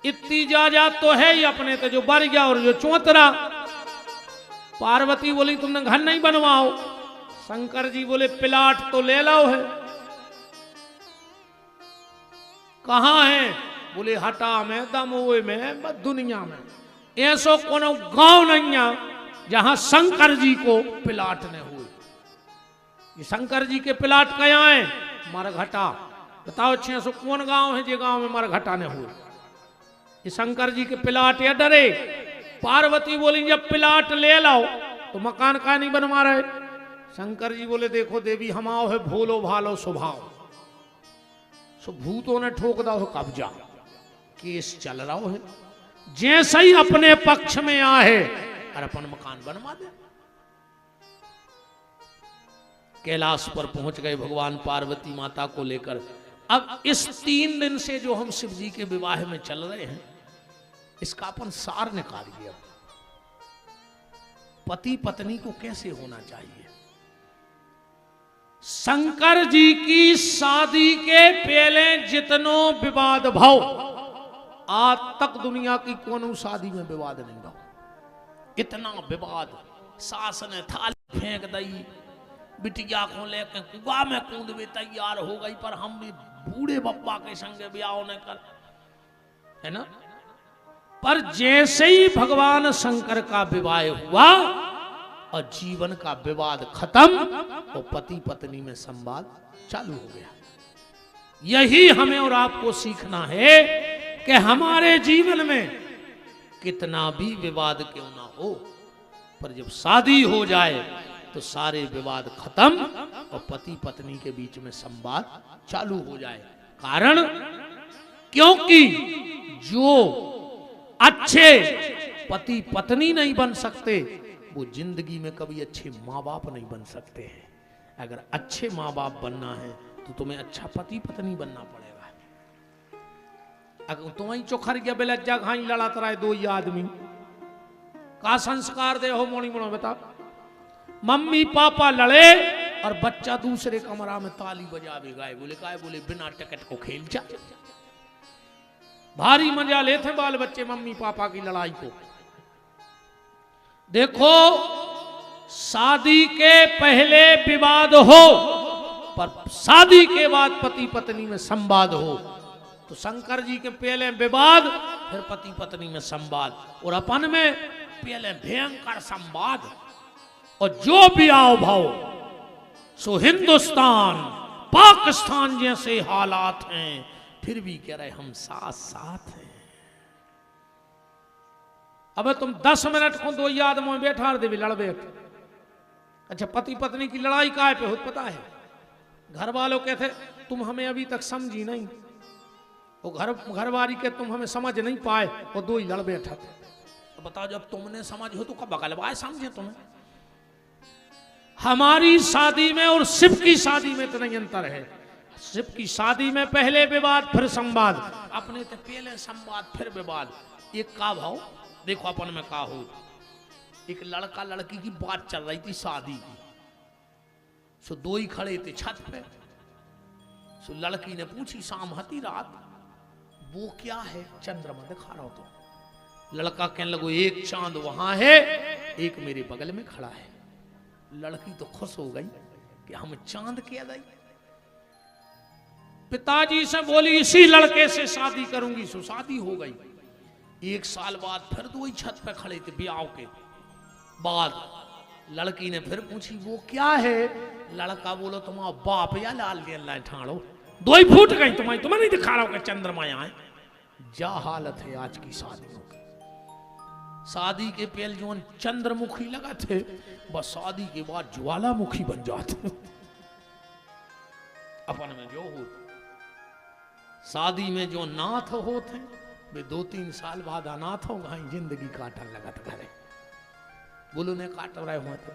इतनी जा तो है ही अपने तो जो बढ़ गया और जो चौतरा। पार्वती बोली तुमने घर नहीं बनवाओ। शंकर जी बोले प्लाट तो ले लो है। कहां है? बोले हटा में, दमोह में, दुनिया में ऐसो कोनो गांव नहीं है जहां शंकर जी को प्लाट ने हुए। ये शंकर जी के प्लाट कहाँ है? मरघटा। बताओ अच्छे सो कौन गांव है जे गांव में मरघटा ने हुए? ये शंकर जी के प्लाट या डरे। पार्वती बोली जब प्लाट ले लाओ तो मकान का नहीं बनवा रहे। शंकर जी बोले देखो देवी हमाओ है भोलो भालो स्वभाव, सो भूतों ने ठोक दो कब्जा, केस चल रहा है। जैसे ही अपने पक्ष में आए और अपन मकान बनवा दे। कैलाश पर पहुंच गए भगवान पार्वती माता को लेकर। अब इस 3 दिन से जो हम शिव जी के विवाह में चल रहे हैं इसका अपन सार निकालिए। पति पत्नी को कैसे होना चाहिए? शंकर जी की शादी के पहले जितनो विवाद भाव, आज तक दुनिया की कोनो शादी में विवाद नहीं भाव। इतना विवाद, सास ने थाली फेंक दई, बिटिया को लेकर कुआ में कूदवे तैयार हो गई, पर हम भी बूढ़े बप्पा के संग ब्याह न कर, है ना। पर जैसे ही भगवान शंकर का विवाह हुआ और जीवन का विवाद खत्म, तो पति पत्नी में संवाद चालू हो गया। यही हमें और आपको सीखना है कि हमारे जीवन में कितना भी विवाद क्यों ना हो, पर जब शादी हो जाए तो सारे विवाद खत्म और पति पत्नी के बीच में संवाद चालू हो जाए। कारण क्योंकि जो अच्छे पति पत्नी नहीं बन सकते वो जिंदगी में कभी अच्छे माँ बाप नहीं बन सकते हैं। अगर अच्छे माँ बाप बनना है तो तुम्हें अच्छा पति पत्नी बनना पड़ेगा। अगर तुम्हें चोखर गया बेलज्जा घाई लड़ाता रहे दो ही आदमी, का संस्कार दे हो मोनी मोनो बता। मम्मी पापा लड़े और बच्चा दूसरे कमरा में ताली बजावे गाए, बोले काय, बोले बिना टिकट को खेल जा। भारी मजा लेते बाल बच्चे मम्मी पापा की लड़ाई को। देखो शादी के पहले विवाद हो पर शादी के बाद पति पत्नी में संवाद हो। तो शंकर जी के पहले विवाद, फिर पति पत्नी में संवाद, और अपन में पहले भयंकर संवाद। और जो भी आओ भाव सो हिंदुस्तान पाकिस्तान जैसे हालात हैं फिर भी कह रहे हम साथ साथ हैं। अब तुम 10 मिनट को दो याद में बैठा दे लड़ बैठ। अच्छा पति पत्नी की लड़ाई काय पे हो पता है? घर वालों कहते तुम हमें अभी तक समझी नहीं, वो घरवाली के तुम हमें समझ नहीं पाए, वो दो ही लड़ बैठा थे। तो बताओ जब तुमने समझ हो तो कब बगलवाए समझे तुम्हें? हमारी शादी में और शिव की शादी में इतना अंतर है। शिव की शादी में पहले विवाद फिर संवाद, अपने तो पहले संवाद फिर विवाद। एक का भाव देखो अपन में का हो। एक लड़का लड़की की बात चल रही थी शादी की, सो दो ही खड़े थे छत पे। सो लड़की ने पूछी शाम हती रात, वो क्या है? चंद्रमा दिखा रहा हो तो। लड़का कहने लगो एक चांद वहां है, एक मेरे बगल में खड़ा है। लड़की तो खुश हो गई कि हम चांद किया गई। पिताजी से बोली इसी लड़के से शादी करूंगी, सो शादी हो गई। 1 साल बाद फिर दो ही छत पे खड़े थे ब्याह के बाद। लड़की ने फिर पूछी वो क्या है? लड़का बोलो तुम्हारा बाप या लाल अल्लाह ठाड़ो, दो ही फूट गई तुम्हें नहीं दिखा रहा हो कि चंद्रमा यहाँ है। जा हालत है आज की शादियों की। शादी के पहले जो चंद्रमुखी लगा थे बस शादी के बाद ज्वालामुखी बन जाते। अपन में जो हो शादी में जो नाथ होते वे 2-3 साल बाद अनाथ हो गई, जिंदगी काटन लगत करे। बोलो ने काट रहे हुए थे।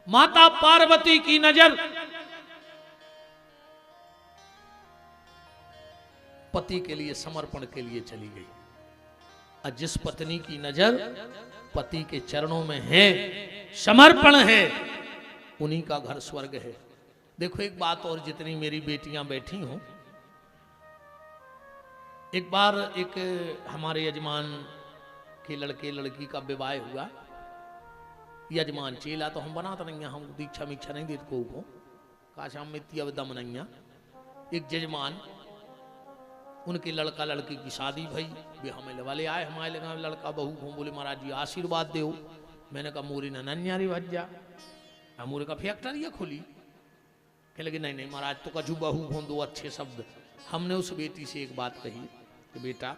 माता पार्वती की नजर पति के लिए समर्पण के लिए चली गई। और जिस पत्नी की नजर पति के चरणों में है, समर्पण है, उन्हीं का घर स्वर्ग है। देखो एक बात और, जितनी मेरी बेटियां बैठी हों एक बार एक हमारे यजमान के लड़के लड़की का विवाह हुआ। यजमान चेला तो हम बनाते नहीं, हम दीक्षा मीक्षा नहीं देते को काशा में अब दम नहीं। एक जजमान उनके लड़का लड़की की शादी भई, वे हमें वाले आए, हमारे लगा लड़का बहू को बोले महाराज जी आशीर्वाद दो। मैंने कहा मोरी नन्यारी बच जा, मोरे का फैक्ट्री है खुली। कह लगे नहीं नहीं महाराज तो कछु बहू हो दो अच्छे शब्द। हमने उस बेटी से एक बात कही कि बेटा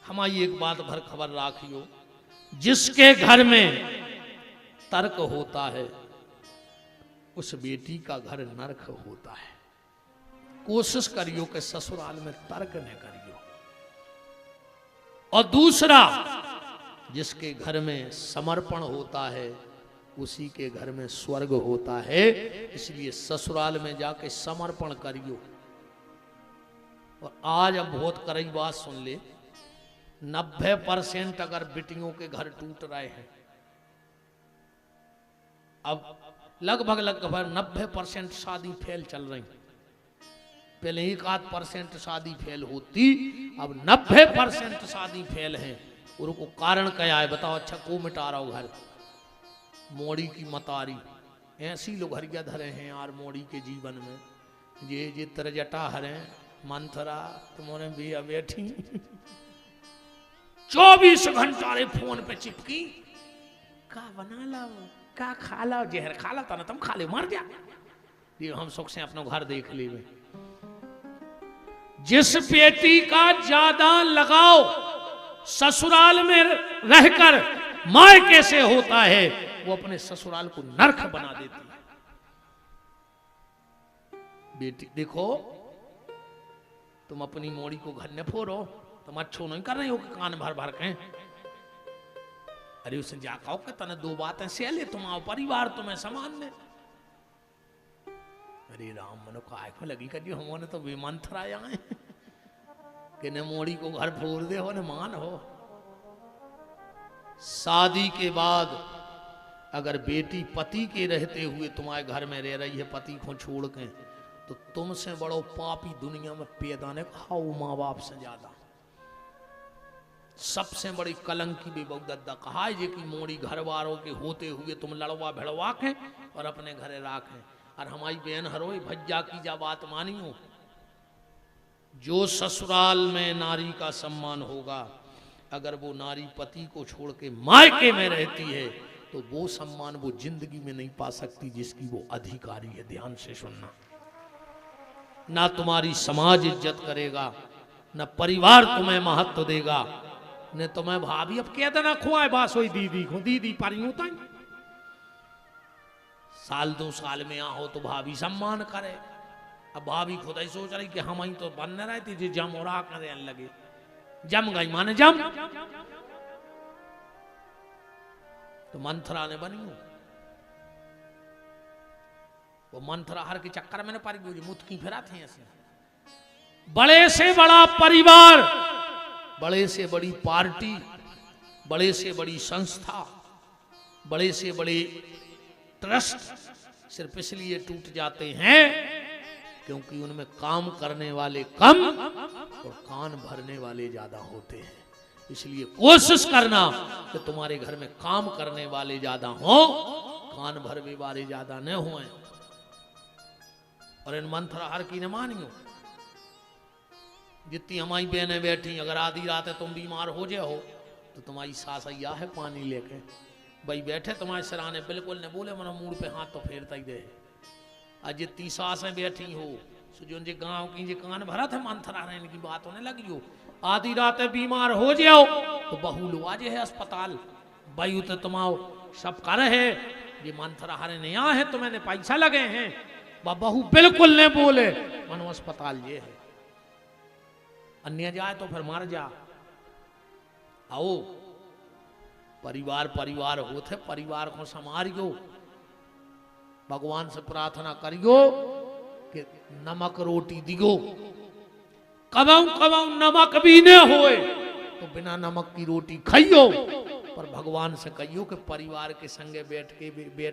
हमारी एक बात भर खबर राखियो, जिसके घर में तर्क होता है उस बेटी का घर नरक होता है। कोशिश करियो कि ससुराल में तर्क न करियो। और दूसरा, जिसके घर में समर्पण होता है उसी के घर में स्वर्ग होता है। इसलिए ससुराल में जाके समर्पण करियो। और आज अब बहुत कड़ी बात सुन ले, 90% अगर बेटियों के घर टूट रहे हैं, अब लगभग 90% शादी फेल चल रही। पहले 1-8% शादी फेल होती, अब 90% शादी फेल है। और उनको कारण क्या है बताओ? अच्छा को मिटा रहा हो घर? मोड़ी की मतारी ऐसी लोग हरिया धरे हैं यार मोड़ी के जीवन में। ये तरजटा हरे मंथरा तुम्हारे भी बैठी 24 घंटा रे फोन पे चिपकी, का बना लाओ का खा लाओ, जहर खा ला ना तुम खा ले मर जा। ये हम सुख से अपना घर देख ली। जिस बेटी का ज्यादा लगाव ससुराल में रहकर मायके से होता है, वो अपने ससुराल को नरक बना देती है। बेटी देखो, तुम अपनी मोड़ी को घर न फोड़ो, तुम अच्छो नहीं कर रही हो कि कान भर भर के। अरे उसे जा कहो कि तने 2 बातें सहले, तुम आओ परिवार तुम्हें समान ने। अरे राम मनो काय को लगी कर हमने तो बेमंथर आया है कि न मोड़ी को घर फोड़ दे हो न मान हो। शादी के बाद अगर बेटी पति के रहते हुए तुम्हारे घर में रह रही है, पति को छोड़ के, तो तुमसे बड़ो पापी दुनिया में पैदा ने खाओ माँ बाप से ज्यादा। सबसे बड़ी कलंकी भी बहुदद्दा कहा है कि मोड़ी घर वालों के होते हुए तुम लड़वा भिड़वा के और अपने घरे राखें। और हमारी बहन हरोई भज्जा की जा बात मानी हो, जो ससुराल में नारी का सम्मान होगा, अगर वो नारी पति को छोड़ के मायके में रहती है तो वो सम्मान वो जिंदगी में नहीं पा सकती जिसकी वो अधिकारी है। ध्यान से सुनना, ना तुम्हारी समाज इज्जत करेगा, न परिवार तुम्हें महत्व देगा, न तुम्हें भाभी अब कह देना खुआए बास हो दीदी को, दीदी पारी होता है। साल 2 साल में यहाँ हो तो भाभी सम्मान करे। अब भाभी खुद ही सोच रही कि हम ही तो बन रहे थे जो जम उड़ा करे लगे, जम गई माने जम। तो मंथरा ने बनी हो, वो मंथरा हर के चक्कर में न पारी मुतकी फिरा थे ऐसे। बड़े से बड़ा परिवार, बड़े से बड़ी पार्टी, बड़े से बड़ी संस्था, बड़े से बड़े ट्रस्ट सिर्फ इसलिए टूट जाते हैं क्योंकि उनमें काम करने वाले कम और कान भरने वाले ज्यादा होते हैं। इसलिए कोशिश करना कि तुम्हारे घर में काम करने वाले ज्यादा हो, कान भरने वाले ज्यादा न हो। और इन मंथरा हर की न मानियो। जितनी हमारी बहनें बैठी, अगर आधी रात है तुम बीमार हो जाओ तो तुम्हारी सास आया है पानी लेके, भाई बैठे तुम्हारे सराहने बिल्कुल ने बोले मनो मूड पे हाथ तो फेरता ही दे। आज जितनी सासें बैठी हो जो गांव की जे कान भरा था मंथरा रहने की बात होने लगी हो, आधी रात बीमार हो जाओ तो बहू लो आज है अस्पताल, भाई तो तुमाओ सब कर है, ये मंथरा हरे नहीं आ है तो मैंने पैसा लगे हैं, बहू बिल्कुल ने बोले मनो अस्पताल ये है, अन्य जाए तो फिर मर जा। आओ परिवार परिवार होते, परिवार को संभालियो, भगवान से प्रार्थना करियो कि नमक रोटी दियो। कबाऊ कबाऊ नमक भी न होए तो बिना नमक की रोटी खाइयो, पर भगवान से कहियो कि परिवार के संगे बैठ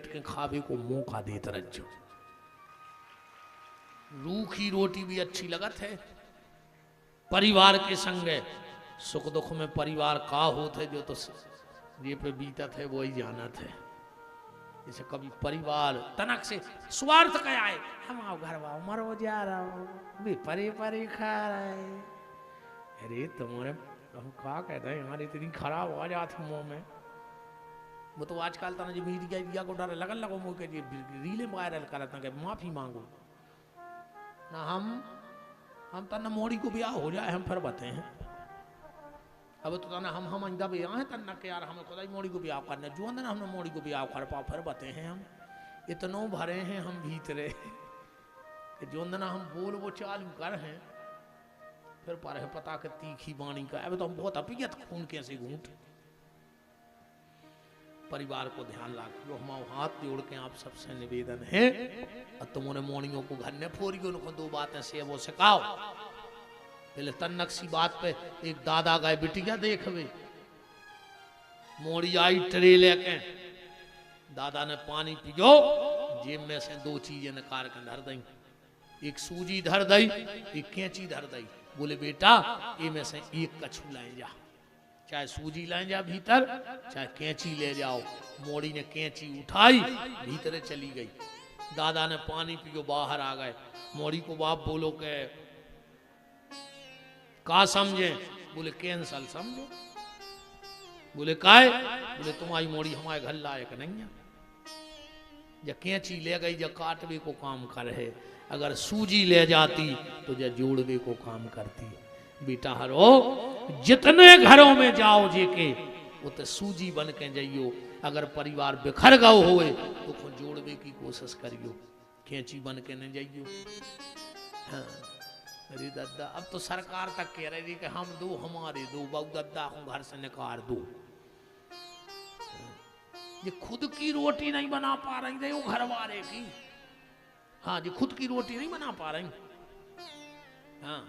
के खावे को मौका देते रहो। रूखी रोटी भी अच्छी लगत है। परिवार के संग सुख दुख में परिवार का होते जो तो ये पे बीतत है वही जानत है। जैसे कभी परिवार तनक से स्वार्थ क्या है, हम आओ घर वाओ मरो जा रहा हो भी परे परे खा रहे। अरे तुम्हारे हम क्या कहते हैं हमारी इतनी खराब हो जाती मुंह में। वो तो आजकल तना जो मीडिया को डर लगन लगो मुँह के रीले वायरल करता कि माफी मांगो ना। हम तना मोड़ी को ब्याह हो जाए हम फिर बते हैं। अब तो तना हम अंदा भी आए तना के यार हमें खुदा मोड़ी को ब्याह करना जो ना हमने मोड़ी को ब्याह कर पाओ फिर बते हैं। हम इतनों भरे हैं हम भीतरे कि जो ना हम बोल वो चालू कर हैं फिर पर है पता के तीखी बाणी का। अब तो हम बहुत अपियत खून कैसे घूंट। परिवार को ध्यान रखियो। हमारे हाथ जोड़ के आप सबसे निवेदन है और तुमने मोड़ियों को घर ने फोरियो उनको दो बातें से वो सिखाओ। पहले तन्नक सी बात पे एक दादा गए बिटिया देखवे मोड़ी आई ट्रे लेके दादा ने पानी पियो जेब में से दो चीजें निकाल के धर दई। एक सूजी धर दई एक कैंची धर दई। बोले बेटा ये में से एक कछू लाए जा, चाहे सूजी लाए जा भीतर चाहे कैंची ले जाओ। मोड़ी ने कैंची उठाई भीतरे चली गई। दादा ने पानी पियो बाहर आ गए। मोड़ी को बाप बोलो के का समझे? बोले कैंसल समझो। बोले काय? बोले तुम्हारी मोड़ी हमारे घर लायक नहीं है। जब कैंची ले गई जब काटवे को काम कर है, अगर सूजी ले जाती तो जब जोड़वे को काम करती। बेटा हरो जितने घरों में जाओ जेके उतने सूजी बन के जाइयो। अगर परिवार बिखर गओ होए तो खुद जोड़वे की कोशिश करियो, कैंची बन के न जाइयो। हाँ अरे दादा अब तो सरकार तक कह रही कि हम दो हमारे दो बहु दादा को घर से निकाल दो। ये खुद की रोटी नहीं बना पा रही थे वो घर वाले की। हाँ जी खुद की रोटी नहीं बना पा रही। हाँ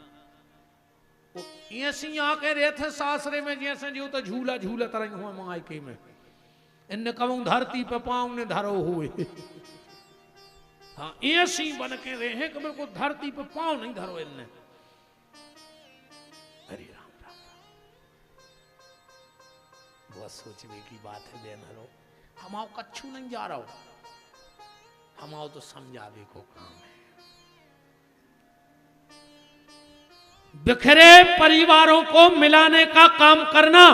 वो ऐसी आके रहे थे सासरे में जैसे जो तो झूला झूला तरह हुआ मायके में। इनने कहूँ धरती पे पाँव ने धरो हुए। हाँ ऐसी बन के रहे हैं कि मेरे को धरती पे पाँव नहीं धरो इनने। हरे राम राम बहुत सोचने की बात है बेन हरो। हम आओ कच्छू नहीं जा रहा हो, हम आओ तो समझावे को काम है। बिखरे परिवारों को मिलाने का काम करना।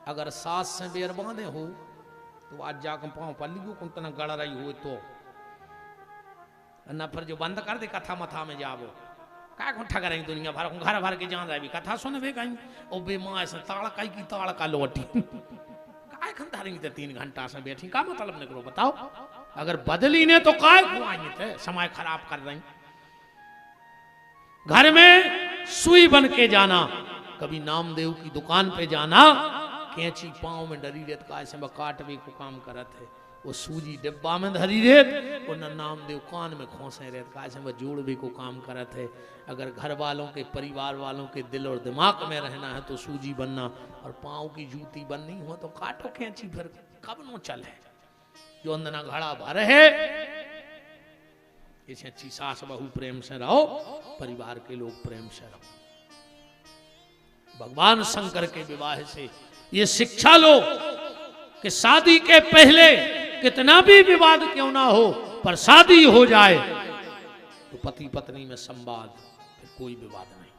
अगर सास से बेर बांधे हो तो आज जाकर पाँव पल्ली को तना गड़ रही हो तो न फिर जो बंद कर दे कथा मथा में जाबो का ठग रही दुनिया भर घर भर के जान रही कथा सुन वे कहीं ओ बेमा से ताड़ कई की ताड़ का लोटी काय खन धारेंगे तो 3 घंटा से बैठी का मतलब निकलो बताओ। अगर बदली ने तो काय खुआएंगे थे समय खराब कर रही। घर में सुई बन के जाना। कभी नामदेव की दुकान पे जाना कैंची पाँव में डरी रेत का ऐसे काटवे को काम करत है। वो सूजी डिब्बा में धरी रेत और न नामदेव कान में खोसे रेत का ऐसे जोड़वे को काम करत है। अगर घर वालों के परिवार वालों के दिल और दिमाग में रहना है तो सूजी बनना और पाँव की जूती बननी हो तो काटो कैंची फिर कब नो चल है। जो अंदना घड़ा भर है इसे अच्छी सास बहू प्रेम से रहो, परिवार के लोग प्रेम से रहो। भगवान शंकर के विवाह से ये शिक्षा लो कि शादी के पहले कितना भी विवाद क्यों ना हो पर शादी हो जाए तो पति पत्नी में संवाद फिर कोई विवाद नहीं।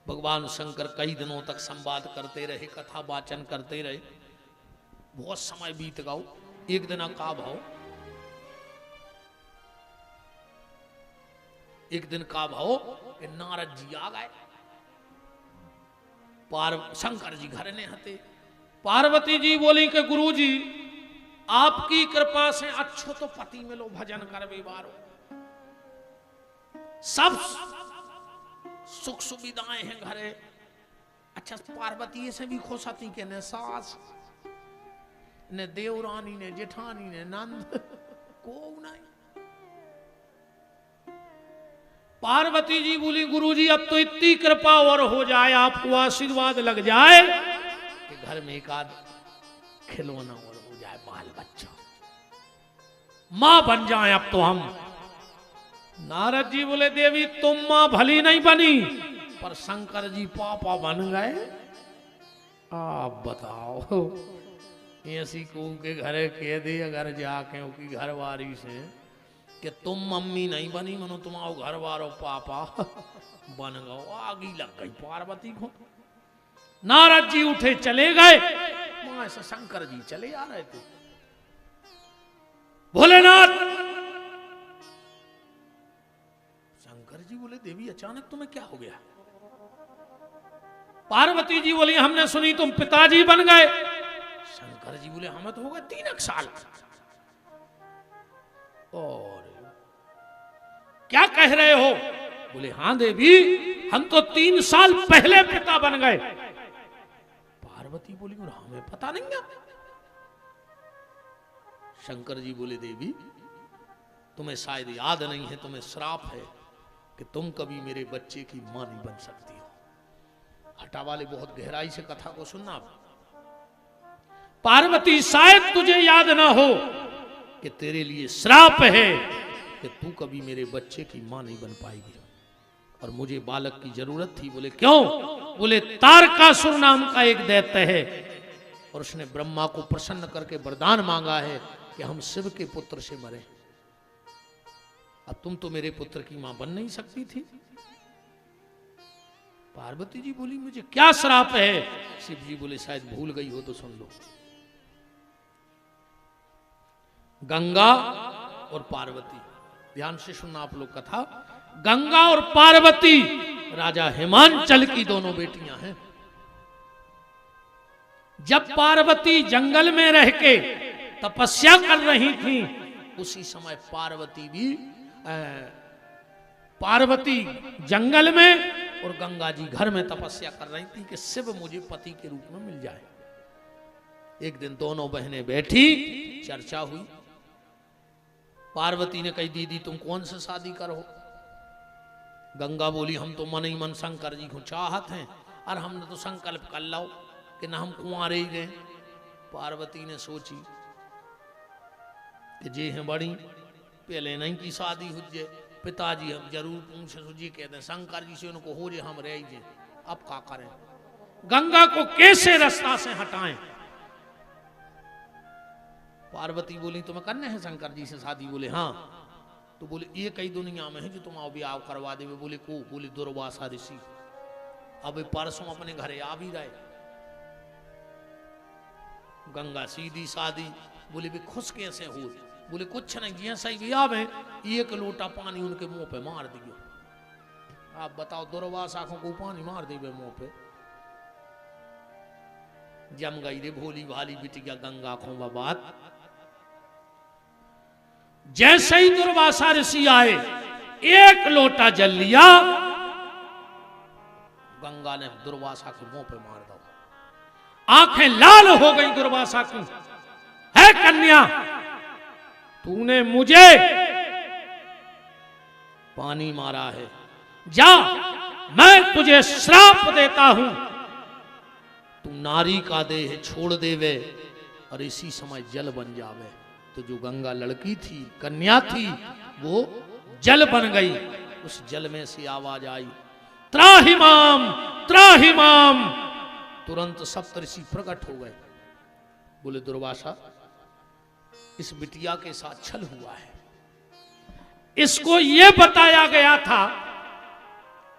भगवान शंकर कई दिनों तक संवाद करते रहे, कथा वाचन करते रहे। बहुत समय बीत गया। एक दिन का भाव कि नारद जी आ गए। शंकर जी घर ने हते। पार्वती जी बोली कि गुरु जी आपकी कृपा से अच्छो तो पति मिलो भजन करवे बारो। सब सुख सुविधाएं हैं घरे। अच्छा पार्वती से भी खुश थी कि ने सास ने देवरानी ने जेठानी ने नंद को नहीं। पार्वती जी बोली गुरु जी अब तो इतनी कृपा और हो जाए आपको आशीर्वाद लग जाए कि घर में एक आध खिलौना और हो जाए बाल बच्चा, मां बन जाए अब तो हम। नारद जी बोले देवी तुम मां भली नहीं बनी, पर शंकर जी पापा बन गए। आप बताओ, ऐसी को के घरे कह दे अगर जाके उसकी घरवारी से कि तुम मम्मी नहीं बनी, मनो तुम्हारो घर वारो पापा बन गो, आगी लग गई पार्वती को। नारद जी उठे चले गए, वहां से शंकर जी चले आ रहे थे। भोलेनाथ, शंकर जी बोले देवी अचानक तुम्हें क्या हो गया? पार्वती जी बोली हमने सुनी तुम पिताजी बन गए। शंकर जी बोले हमें तो हो गए 3 साल। और क्या कह रहे हो? बोले हाँ देवी हम तो 3 साल पहले पिता बन गए। पार्वती बोली और हमें पता नहीं है। शंकर जी बोले देवी तुम्हें शायद याद नहीं है, तुम्हें श्राप है कि तुम कभी मेरे बच्चे की मां नहीं बन सकती हो। हटा वाले बहुत गहराई से कथा को सुनना। पार्वती शायद तुझे याद ना हो कि तेरे लिए श्राप है कि तू कभी मेरे बच्चे की मां नहीं बन पाएगी, और मुझे बालक की जरूरत थी। बोले क्यों? बोले तारकासुर नाम का एक दैत्य है, और उसने ब्रह्मा को प्रसन्न करके वरदान मांगा है कि हम शिव के पुत्र से मरे। अब तुम तो मेरे पुत्र की मां बन नहीं सकती थी। पार्वती जी बोली मुझे क्या श्राप है? शिव जी बोले शायद भूल गई हो तो सुन लो। गंगा और पार्वती, ध्यान से सुनना आप लोग कथा। गंगा और पार्वती राजा हिमांचल की दोनों बेटियां हैं। जब पार्वती जंगल में रह के तपस्या कर रही थी, उसी समय पार्वती जंगल में और गंगा जी घर में तपस्या कर रही थी कि शिव मुझे पति के रूप में मिल जाए। एक दिन दोनों बहनें बैठी, चर्चा हुई। पार्वती ने कही दीदी तुम कौन से शादी करो? गंगा बोली हम तो मन ही मन शंकर जी को चाहत हैं, और हमने तो संकल्प कर लो कि ना हम कुंवारे ही गए। पार्वती ने सोची कि जे हैं बड़ी पहले नहीं की शादी हो जाए, पिताजी हम जरूर पूछे जी कहते हैं शंकर जी से उनको हो जाए हम रह जाए, अब क्या करें? गंगा को कैसे रास्ता से हटाएं? पार्वती बोली तुम्हें करने हैं शंकर जी से शादी? बोले हाँ। तो बोले ये कई दुनिया में है जो तुम ब्याह करवा देवे? बोले को? बोले दुर्वासा ऋषि। अब परसों अपने घरे आ भी रहे। गंगा सीधी शादी। बोले भी खुश कैसे हो? बोले कुछ नहीं, जैसा ही ब्याह में 1 लोटा पानी उनके मुंह पे मार दियो। आप बताओ दुर्वासा को पानी मार देवे मुंह पे? जम गई रे भोली भाली बिटिया गंगा को बात। जैसे ही दुर्वासा ऋषि आए 1 लोटा जल लिया, गंगा ने दुर्वासा के मुंह पे मार दिया। आंखें लाल हो गई दुर्वासा की। है कन्या तूने मुझे पानी मारा है, जा मैं तुझे श्राप देता हूं, तू नारी का देह छोड़ देवे और इसी समय जल बन जावे। तो जो गंगा लड़की थी, कन्या थी, वो जल बन गई। उस जल में से आवाज आई त्राहि माम त्राहि माम। तुरंत सप्तऋषि प्रकट हो गए। बोले दुर्वासा इस बिटिया के साथ छल हुआ है। इसको यह बताया गया था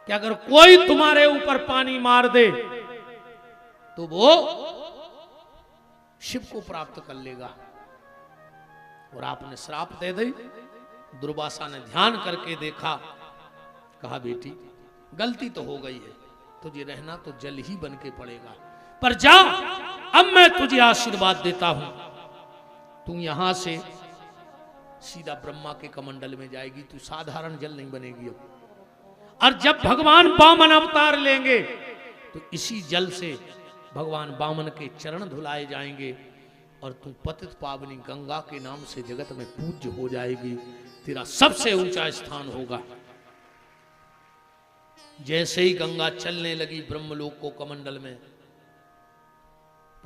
कि अगर कोई तुम्हारे ऊपर पानी मार दे तो वो शिव को प्राप्त कर लेगा, और आपने श्राप दे दी। दुर्वासा ने ध्यान करके देखा, कहा बेटी गलती तो हो गई है, तुझे रहना तो जल ही बन के पड़ेगा, पर जा अब मैं तुझे आशीर्वाद देता हूं। तू यहां से सीधा ब्रह्मा के कमंडल में जाएगी, तू साधारण जल नहीं बनेगी अब। और जब भगवान वामन अवतार लेंगे तो इसी जल से भगवान वामन के चरण धुलाए जाएंगे, और तू पतित पावनी गंगा के नाम से जगत में पूज्य हो जाएगी। तेरा सबसे ऊंचा स्थान होगा। जैसे ही गंगा चलने लगी ब्रह्मलोक को कमंडल में,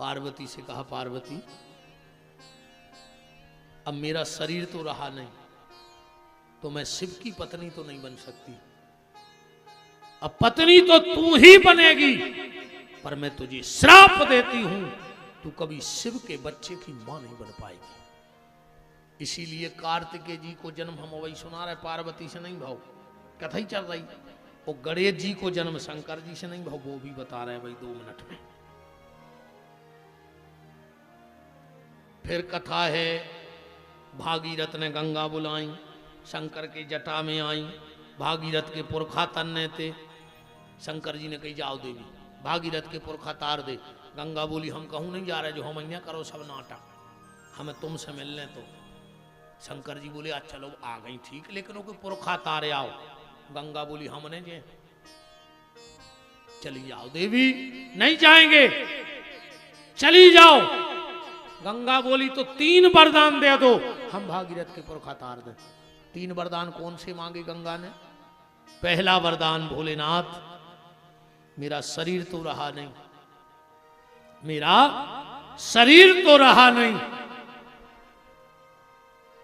पार्वती से कहा, पार्वती अब मेरा शरीर तो रहा नहीं, तो मैं शिव की पत्नी तो नहीं बन सकती। अब पत्नी तो तू ही बनेगी, पर मैं तुझे श्राप देती हूं, तू कभी शिव के बच्चे की मां नहीं बन पाएगी। इसीलिए कार्तिकेय जी को जन्म हम वही सुना रहे, पार्वती से नहीं भाव, कथा ही चल रही। वो गणेश जी को जन्म शंकर जी से नहीं भाव, वो भी बता रहे भाई 2 मिनट में। फिर कथा है, भागीरथ ने गंगा बुलाई, शंकर के जटा में आई, भागीरथ के पुरखा तन्ने थे। शंकर जी ने कही जाओ देवी, भागीरथ के पुरखा तार दे। गंगा बोली हम कहूं नहीं जा रहे, जो हम અહીંયા करो सब नाटक, हमें तुमसे मिलने तो। शंकर जी बोले अच्छा चलो आ गई ठीक, लेकिन वो पुरखा तारे आओ। गंगा बोली हमने जे चली जाओ देवी, नहीं जाएंगे, चली जाओ। गंगा बोली तो 3 वरदान दे दो, हम भागीरथ के पुरखा तार दे। 3 वरदान कौन से मांगे गंगा ने? पहला वरदान, भोलेनाथ मेरा शरीर तो रहा नहीं, मेरा शरीर तो रहा नहीं,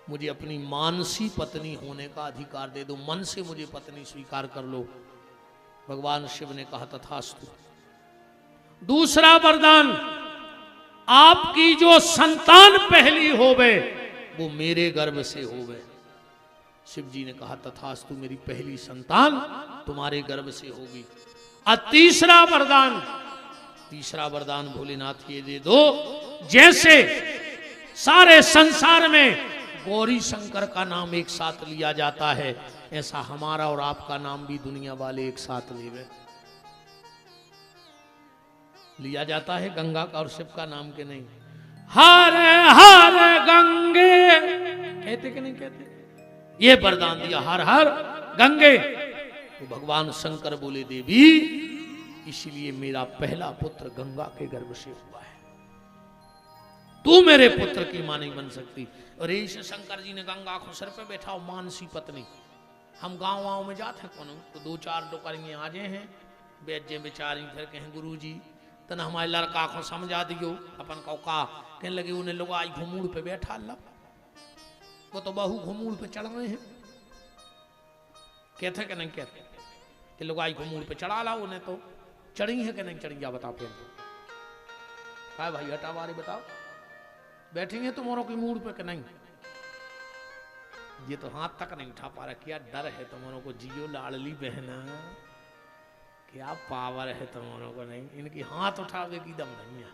मुझे अपनी मानसी पत्नी होने का अधिकार दे दो, मन से मुझे पत्नी स्वीकार कर लो। भगवान शिव ने कहा तथास्तु। दूसरा वरदान, आपकी जो संतान पहली होवे वो मेरे गर्भ से होवे। शिव जी ने कहा तथास्तु, मेरी पहली संतान तुम्हारे गर्भ से होगी। और तीसरा वरदान भोलेनाथ ये दे दो, जैसे सारे संसार में गौरी शंकर का नाम एक साथ लिया जाता है, ऐसा हमारा और आपका नाम भी दुनिया वाले एक साथ लेवे लिया जाता है। गंगा का और शिव का नाम के नहीं। हर हर गंगे कहते कि नहीं कहते? ये वरदान दिया, हर हर गंगे। तो भगवान शंकर बोले देवी, इसलिए मेरा पहला पुत्र गंगा के गर्भ से हुआ है, तू मेरे पुत्र की मां नहीं बन सकती। और ऐसे शंकर जी ने गंगा को सर पे बैठा हो, मानसी पत्नी। हम गाँव में जाते हैं कौन तो 2-4 डोकरियाँ आ जाए हैं, बेचे बेचारी, फिर कहें गुरु जी तना हमारे लड़का को समझा दियो, अपन को का कहने लगे उन्हें लोग आई घुमूड़ पे बैठा ला, वो तो बहू घुमूड़ पे चढ़ रहे हैं। कहते कि नहीं कहते कि लोग आई घुमूड़ पे चढ़ा ला, उन्हें तो चढ़ी है कि नहीं चढ़ी, जा बताओ फिर क्या भाई हटा बारे बताओ, बैठेंगे तुम्हारों की मूड पे कि नहीं? ये तो हाथ तक नहीं उठा पा रहा, क्या डर है तुम्हारों को, जियो लाडली बहना, क्या पावर है तुम्हारों को नहीं, इनकी हाथ उठावे की दम नहीं है।